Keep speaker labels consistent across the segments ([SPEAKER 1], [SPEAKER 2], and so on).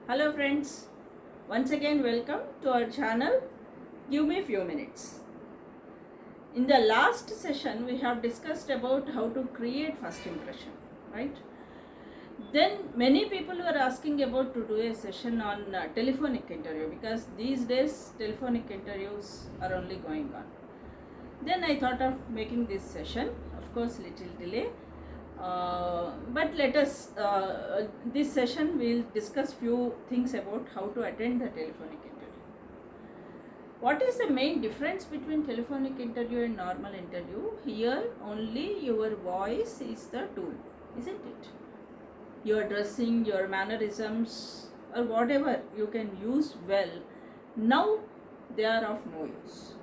[SPEAKER 1] Hello friends, once again welcome to our channel. Give me few minutes. In the last session we have discussed about how to create first impression, right? Then many people were asking about to do a session on telephonic interview because these days telephonic interviews are only going on. Then I thought of making this session, of course little delay, but let us this session we'll discuss few things about how to attend the telephonic interview. What is the main difference between telephonic interview and normal interview? Here only your voice is the tool, isn't it? Your dressing, your mannerisms, or whatever you can use well, now they are of no use.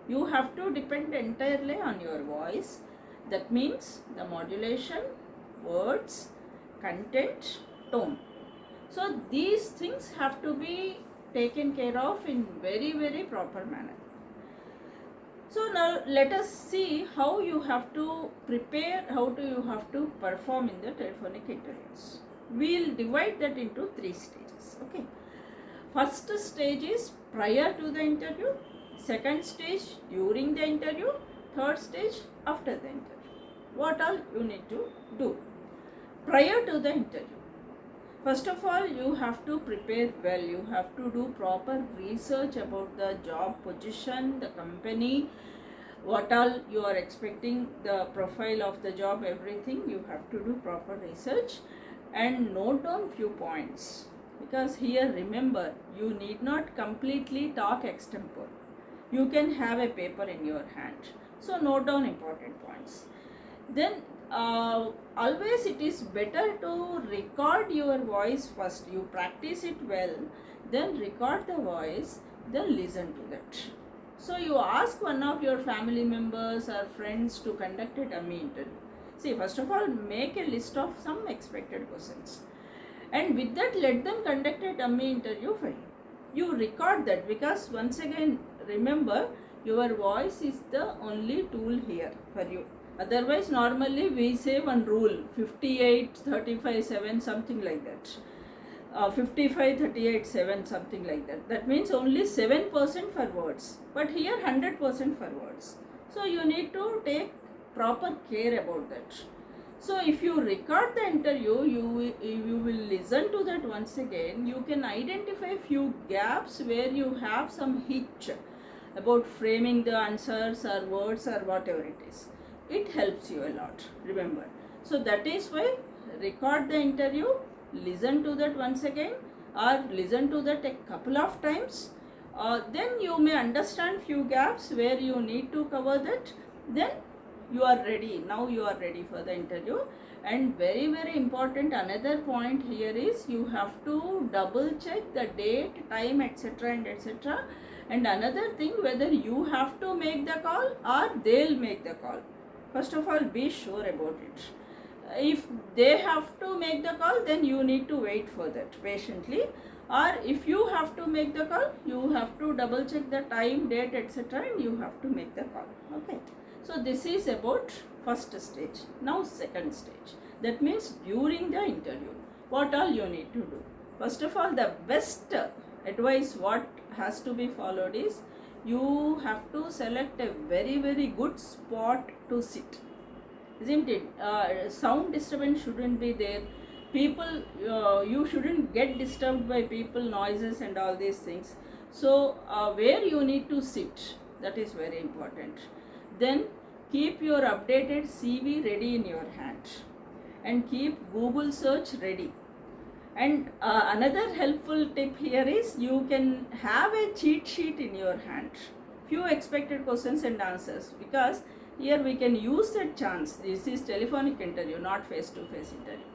[SPEAKER 1] You have to depend entirely on your voice. That means the modulation, words, content, tone. So these things have to be taken care of in very proper manner. So now let us see how you have to prepare, how do you have to perform in the telephonic interviews. We'll divide that into 3 stages. Okay. First stage is prior to the interview, second stage during the interview, third stage after the interview. What all you need to do prior to the interview? First of all, you have to prepare well. You have to do proper research about the job position, the company, what all you are expecting, the profile of the job, everything. You have to do proper research and note down few points, because here remember, you need not completely talk extempore. You can have a paper in your hand, so note down important points. Then always it is better to record your voice first. You practice it well, then record the voice, then listen to that. So you ask one of your family members or friends to conduct a dummy interview. See, first of all, make a list of some expected questions, and with that let them conduct a dummy interview for you. You record that, because once again remember, your voice is the only tool here for you. Otherwise normally we say one rule, 58 35 7, something like that, 55 38 7, something like that. That means only 7% for words, but here 100% for words. So you need to take proper care about that. So if you record the interview, you will listen to that once again. You can identify few gaps where you have some hitch about framing the answers or words or whatever it is. It helps you a lot, remember. So that is why record the interview, listen to that once again, or listen to that a couple of times. Then you may understand few gaps where you need to cover that. Then you are ready. Now you are ready for the interview. And very important, another point here is you have to double check the date, time, etc. and etc. And another thing, whether you have to make the call or they'll make the call. First of all, be sure about it. If they have to make the call, then you need to wait for that patiently. Or if you have to make the call, you have to double check the time, date, etc. and you have to make the call. Okay. So this is about first stage. Now second stage. That means during the interview, what all you need to do. First of all, the best advice what has to be followed is, you have to select a very good spot to sit, isn't it? Sound disturbance shouldn't be there. People, you shouldn't get disturbed by people, noises and all these things. So where you need to sit, that is very important. Then keep your updated CV ready in your hand, and keep Google search ready. And another helpful tip here is, you can have a cheat sheet in your hand, few expected questions and answers, because here we can use that chance. This is telephonic interview, not face-to-face interview.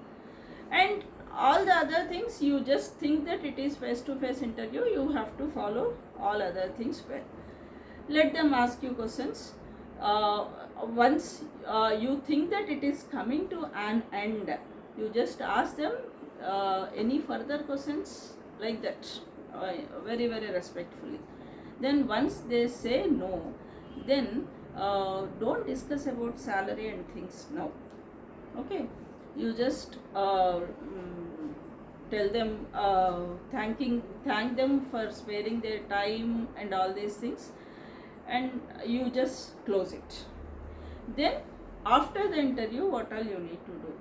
[SPEAKER 1] And all the other things, you just think that it is face-to-face interview, you have to follow all other things well. Let them ask you questions. Once you think that it is coming to an end, you just ask them any further questions, like that, very respectfully. Then once they say no, then don't discuss about salary and things now. Okay, you just tell them, thank them for sparing their time and all these things, and you just close it. Then after the interview, what all you need to do,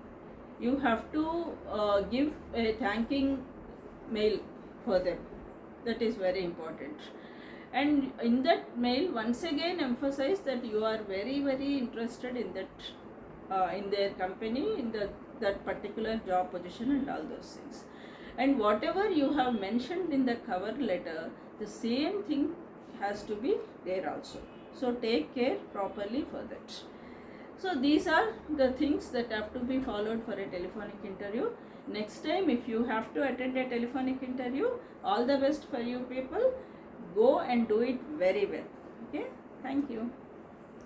[SPEAKER 1] you have to give a thanking mail for them. That is very important. And in that mail, once again emphasize that you are very very interested in that, in their company, in that particular job position and all those things. And whatever you have mentioned in the cover letter, the same thing has to be there also. So take care properly for that. So these are the things that have to be followed for a telephonic interview. Next time if you have to attend a telephonic interview, all the best for you people. Go and do it very well. Okay, thank you.